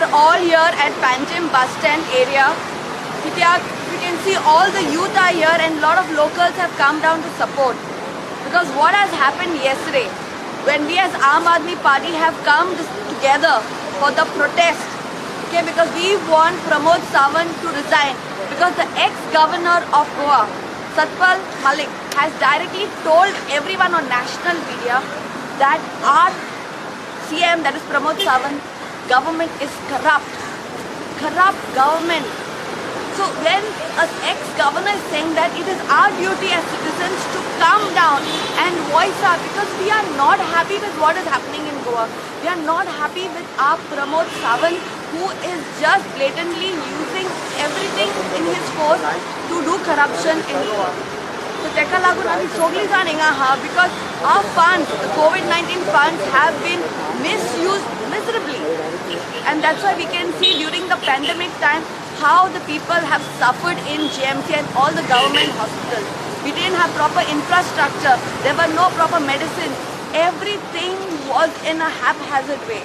are all here at Panjim bus stand area. You can see all the youth are here and a lot of locals have come down to support. Because what has happened yesterday, when we as Aam Aadmi Party have come together for the protest, okay, because we want Pramod Sawant to resign, because the ex-governor of Goa, Satpal Malik, has directly told everyone on national media that our CM, that is Pramod Sawant, government is corrupt government. So when an ex-governor is saying that, it is our duty as citizens to come down and voice out, because we are not happy with what is happening in Goa. We are not happy with our Pramod Sawant, who is just blatantly using everything in his force to do corruption in Goa. So Teka Lagun Ami Sogli Zaninga ha, because our funds, the COVID-19 funds, have been misused miserably. And that's why we can see during the pandemic time how the people have suffered in GMC and all the government hospitals. We didn't have proper infrastructure, there were no proper medicines. Everything was in a haphazard way.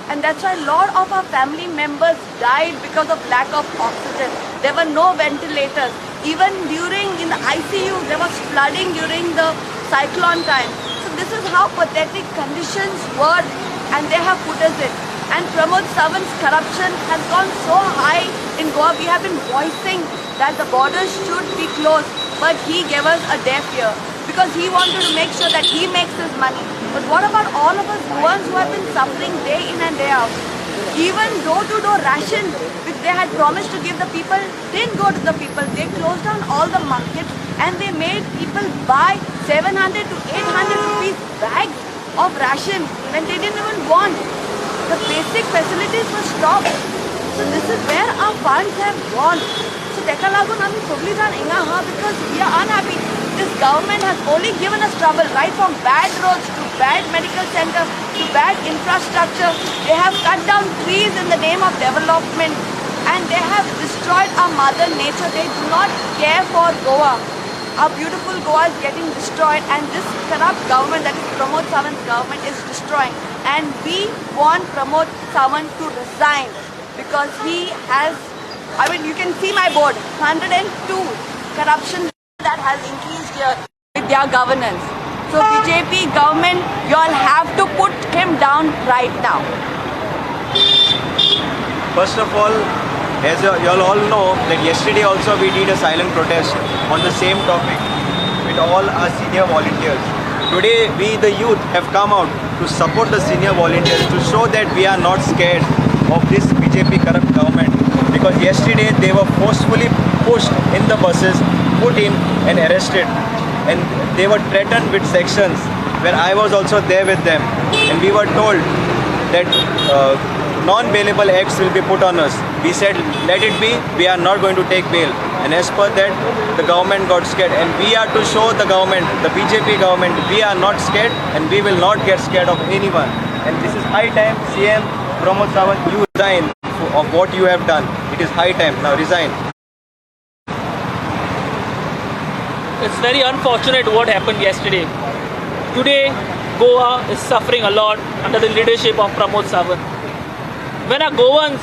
And that's why a lot of our family members died because of lack of oxygen. There were no ventilators. Even in the ICU, there was flooding during the cyclone time. So this is how pathetic conditions were, and they have put us in. And Pramod Sawant's corruption has gone so high in Goa. We have been voicing that the borders should be closed, but he gave us a deaf ear because he wanted to make sure that he makes his money. But what about all of us ones who have been suffering day in and day out? Even door-to-door ration, which they had promised to give the people, didn't go to the people. They closed down all the markets and they made people buy 700 to 800 rupees bags of ration when they didn't even want. The basic facilities were stopped. So this is where our funds have gone. So Teka Lagun Ami Sogli Zaninga ha, because we are unhappy. This government has only given us trouble, right from bad roads to bad medical center to bad infrastructure. They have cut down trees in the name of development, and they have destroyed our mother nature. They do not care for Goa. Our beautiful Goa is getting destroyed, and this corrupt government, that is Pramod Sawant's government, is destroying. And we want Pramod Sawant to resign because he has, you can see my board, 102 corruption that has increased here with their governance. So BJP government, you all have to put him down right now. First of all, as you all know, that yesterday also we did a silent protest on the same topic with all our senior volunteers. Today we the youth have come out to support the senior volunteers, to show that we are not scared of this BJP corrupt government, because yesterday they were forcefully pushed in the buses, put in and arrested, and they were threatened with sections where I was also there with them, and we were told that non-bailable acts will be put on us. We said, let it be, we are not going to take bail. And as per that, the government got scared. And we are to show the government, the BJP government, we are not scared and we will not get scared of anyone. And this is high time, CM Pramod Sawant, you resign of what you have done. It is high time, now resign. It's very unfortunate what happened yesterday. Today, Goa is suffering a lot under the leadership of Pramod Sawant. When our Goans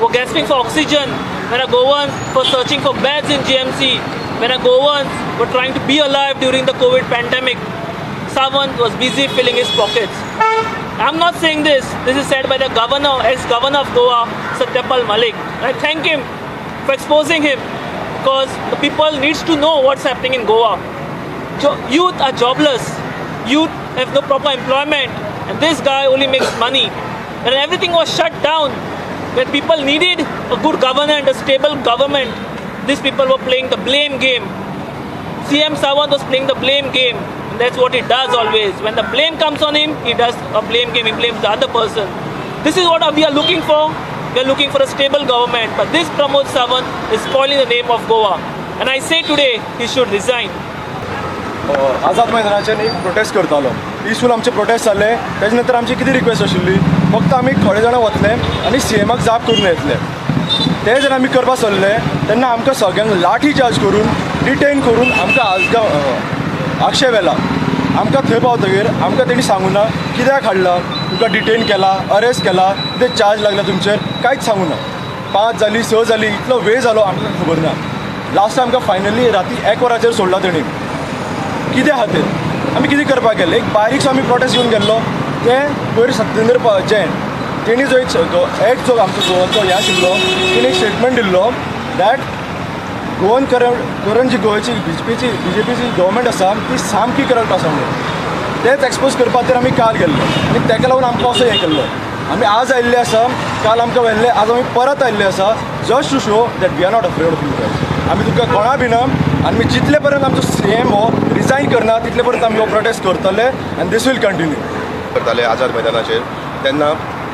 were gasping for oxygen, when our Goans were searching for beds in GMC, when our Goans were trying to be alive during the COVID pandemic, Sawant was busy filling his pockets. I'm not saying this. This is said by the governor, ex-governor of Goa, Satyapal Malik. I thank him for exposing him, because the people needs to know what's happening in Goa. Youth are jobless. Youth have no proper employment, and this guy only makes money. When everything was shut down, when people needed a good government, a stable government, these people were playing the blame game. CM Sawant was playing the blame game, and that's what he does always. When the blame comes on him, he does a blame game, he blames the other person. This is what we are looking for. We are looking for a stable government, but this Pramod Sawant is spoiling the name of Goa. And I say today, he should resign. आझाद मैदानाचेर एक protest करतालो. Peaceful आमचे protest जाल्ले. त्याच्या नंतर आमची कितें request आशिल्ली, फक्त आमी थोडे जाणां वतले आनी सीएमाक जाप करून येतले. ते जर आमी करपाक सरले तेन्ना आमकां सगळ्यांक लाठी चार्ज करून डिटेन करून आमकां आक्षेप येला. आमकां थंय पावतकीर आमकां तेणी सांगूना कित्याक हाडला, तुका डिटेन केला, अरेस्ट केला, कितें चार्ज लागला तुमचेर, कांयच सांगू ना. 5 जाली 6 जाली, इतलो वेळ जालो आमकां खबर ना. लास्ट आमकां फायनली राती 1 वराचेर सोडला तेणी. कितें खातीर आमी कितें करपाक गेले, एक बारीकसो आमी प्रोटेस्ट घेवन गेल्लो. तें पयर सत्येंद्र जैन तेणी जो जो आमचो गोवाचो हें आशिल्लो, तेणी एक स्टेटमेंट दिल्लो दॅट गोवन करंट जी गोंयची बीजेपीची गव्हर्मेंट आसा ती सामकी करप्ट आसा म्हणून तेच एक्सपोज करपा खातीर आमी काल गेल्लो आनी तेका लागून आमकां असो हें केल्लो. आमी आज आयिल्ले आसा, काल आमकां व्हेल्ले, आज आमी परत आयिल्ले आसा just to show that we are not afraid of you guys. आमी तुमकां कोणा भिना आनी जितले पर्यंत आमचो सीएम हो रिजायन करना तितले पर्यंत आमी हो प्रोटेस्ट करतले आनी दीस वील कंटिन्यू. करताले आझाद मैदानाचेर तेन्ना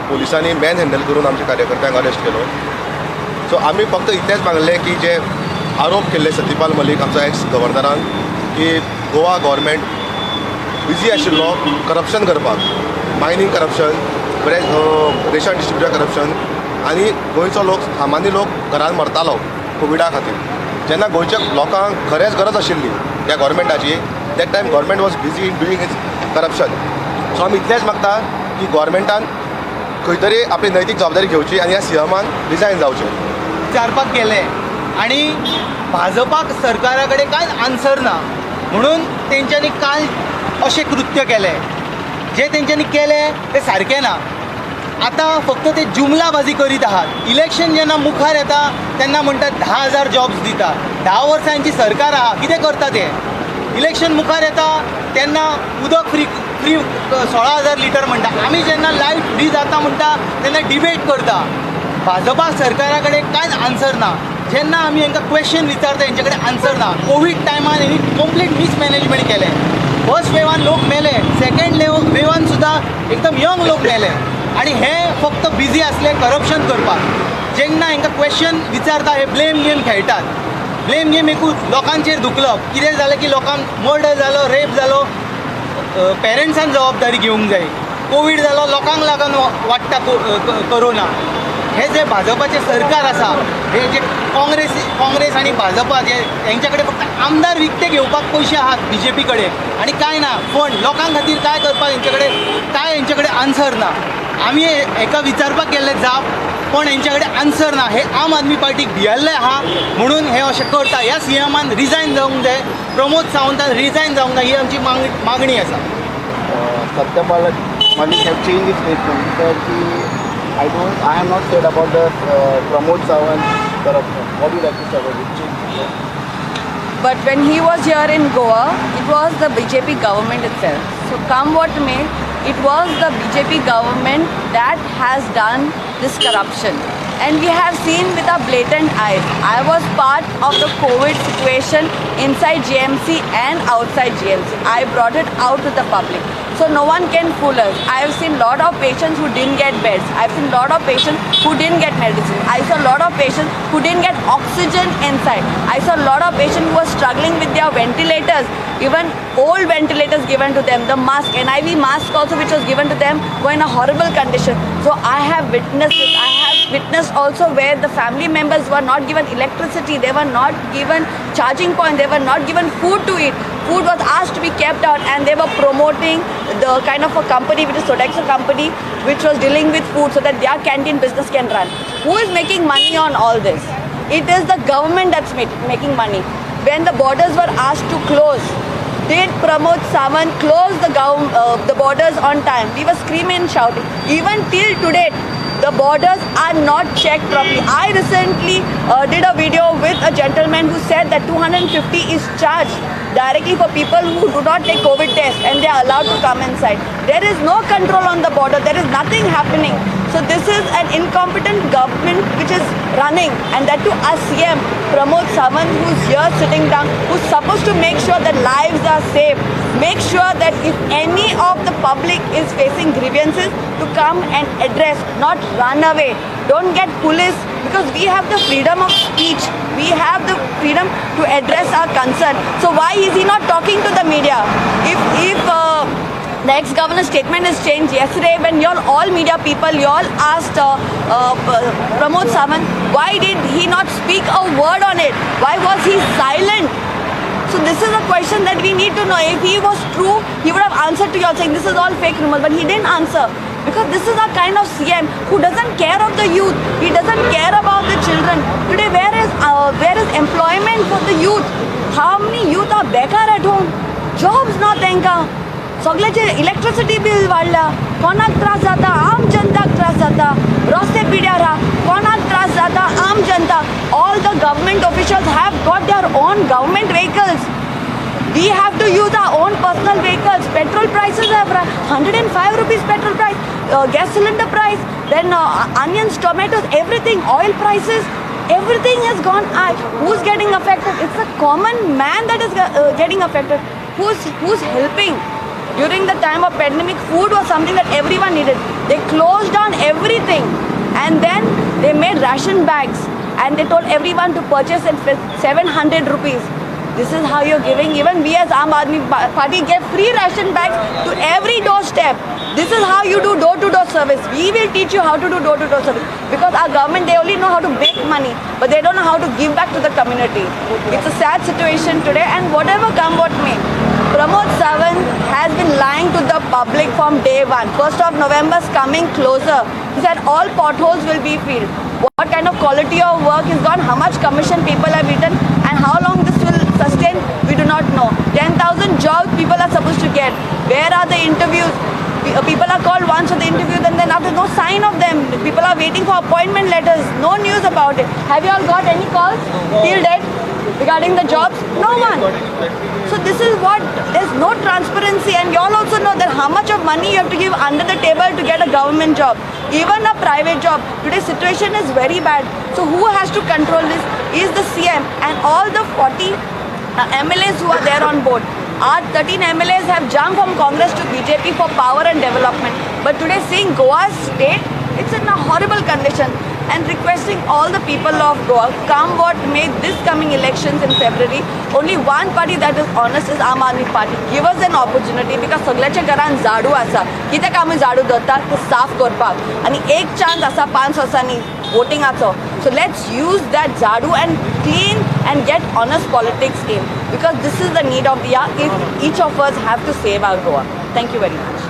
पोलिसांनी मॅन हँडल करून आमच्या कार्यकर्त्यांक अरेस्ट केलो. सो आमी फक्त इतलेंच मागलें की जे आरोप केल्ले सत्यपाल मलीक आमचो एक्स गव्हर्नरान की गोवा गव्हर्मेंट बिजी आशिल्लो करप्शन करपाक, mining corruption, ration distribution corruption, आनी गोंयचो लोक सामान्य लोक घरान मरतालो कोविडा खातीर. जेन्ना गोंयच्या लोकांक खरेंच गरज आशिल्ली त्या गव्हर्मेंटाची, that time government was busy in doing its corruption. So आमी इतलेंच मागता की गव्हर्मेंटान खंय तरी आपली नैतीक जबाबदारी घेवची आनी ह्या सीएमान रिजायन जावचें. विचारपाक गेले आणि भाजपाक सरकारा कडेन कांय आन्सर ना म्हणून तेंच्यांनी काल अशें कृत्य केलें. जे तेंच्यांनी केलें तें सारकें ना. आतां फक्त ते जुमलाबाजी करीत आहात. इलेक्शन जेन्ना मुखार येता तेन्ना म्हणटात 10,000 जॉब्स दिता. 10 वर्सांची सरकार आहा, कितें करता ते? इलेक्शन मुखार येता तेन्ना उदक फ्री 16,000 लिटर म्हणटा. आमी जेन्ना लायट फ्री जाता म्हणटा तेन्ना डिबेट करता. भाजपा सरकारा कडेन कांयच आन्सर ना. जेन्ना आमी हांकां क्वेश्चन विचारता हेंचे कडेन आन्सर ना. कोवीड टायमान हेणी कंप्लीट मिसमॅनेजमेंट केलें. फर्स्ट वेवान लोक मेले, सेकंड वेवान सुद्दां एकदम यंग लोक मेले आनी हे फक्त बिजी आसले करप्शन करपाक. जेन्ना हांकां क्वेश्चन विचारता हे ब्लेम गेम खेळटात. ब्लेम गेम एकूच लोकांचेर धुकलप. कितें जालें की लोकांक मर्डर जालो, रेप जालो, पेरंट्सान जबाबदारी घेवंक जाय. कोवीड जालो, लोकांक लागून वाडटा कोरोना. हे जे भाजपाचे सरकार आसा, हे जे काँग्रेस आणि भाजपा जे हेंच्या कडेन फक्त आमदार विकते घेवपाक पयशे आहात बीजेपी कडेन आनी कांय ना. पण लोकां खातीर काय करपाक हेंचे कडेन आन्सर ना. आमी हेका विचारपाक गेल्ले जाप, पण हेंच्या कडेन आन्सर ना. हे आम आदमी पार्टीक भियल्ले आहा म्हणून हे अशें करता. ह्या सीएमान रिजायन जावंक जाय, प्रमोद सावंतान रिजायन जावंक जाय, ही आमची मागणी आसा. Satyapal Malik have changed his statement. Said I am not said about the Pramod Sawant corruption. What do you like to say about it? But when he was here in Goa, it was the BJP government itself. So come what may, it was the BJP government that has done this corruption. And we have seen with our blatant eyes. I was part of the COVID situation inside GMC and outside GMC. I brought it out to the public. So no one can fool us. I have seen lot of patients who didn't get beds. I have seen lot of patients who didn't get medicine. I saw lot of patients who didn't get oxygen inside. I saw lot of patients who were struggling with their ventilators. Even old ventilators given to them. The mask, NIV mask also which was given to them were in a horrible condition. So I have witnessed it. I have witnessed also where the family members were not given electricity. They were not given charging point. They were not given food to eat. Food was asked to be kept out and they were promoting the kind of a company which is Sodexo company which was dealing with food so that their canteen business can run. Who is making money on all this? It is the government that's making money. When the borders were asked to close, did Pramod Sawant close the borders on time? We were screaming and shouting. Even till today, the borders are not checked properly. I recently did a video with a gentleman who said that 250 is charged directly for people who do not take COVID test and they are allowed to come inside. There is no control on the border. There is nothing happening. So this is an incompetent government which is running, and that too our CM Pramod Sawant, who's here sitting down, who's supposed to make sure that lives are safe, make sure that if any of the public is facing grievances, to come and address, not run away. Don't get police, because we have the freedom of speech. We have the freedom to address our concern. So why is he not talking to the media? If the ex-governor's statement is changed yesterday when all media people, asked Pramod Sawant, why did he not speak a word on it? Why was he silent? So this is a question that we need to know. If he was true, he would have answered to you all saying this is all fake rumors, but he didn't answer. Because this is a kind of CM who doesn't care of the youth. He doesn't care about the children. Today, where is employment for the youth? How many youth are bekar at home? Jobs not त्यांका. सगळ्याचे electricity bill वाढला. कोणाक त्रास जाता? आम जनताक त्रास जाता. रस्ते पिड्यार हा. कोणाक त्रास जाता? आम जनता. All the government officials have got their own government vehicles. We have to use our own personal vehicles. Petrol prices have 105 rupees petrol price, gas cylinder price, then onions, tomatoes, everything, oil prices, everything has gone up. Who's getting affected? It's the common man that is getting affected. Who's helping? During the time of pandemic, food was something that everyone needed. They closed down everything and then they made ration bags and they told everyone to purchase it for 700 rupees. This is how you're giving. Even we as Aam Aadmi Party gave free ration bags to every doorstep. This is how you do door-to-door service. We will teach you how to do door-to-door service. Because our government, they only know how to make money, but they don't know how to give back to the community. It's a sad situation today, and whatever come what may, Pramod Sawant has been lying to the public from day one. 1st of November is coming closer. He said all potholes will be filled. What kind of quality of work is gone, how much commission people have eaten, and how long this will sustain, we do not know. 10,000 jobs people are supposed to get. Where are the interviews? People are called once for the interview, then after no sign of them. People are waiting for appointment letters. No news about it. Have you all got any calls till date regarding the jobs? No one. So this is what, there's no transparency, and you all also know that how much of money you have to give under the table to get a government job, even a private job. Today's situation is very bad. So who has to control this is the CM and all the 40 MLAs who are there on board. Our 13 MLAs have jumped from Congress to BJP for power and development. But today seeing Goa's state, it's in a horrible condition. And requesting all the people of Goa, come what may this coming elections in February, only one party that is honest is Aam Aadmi Party. Give us an opportunity because सगळ्याच्या घरान झाडू आसा. कित्याक आमी झाडू धरतात ते साफ करपाक आणि एक चान्स आसा 5 वर्सांनी votingाचो. So let's use that झाडू and clean and get honest politics in, because this is the need of the hour if each of us have to save our Goa. Thank you very much.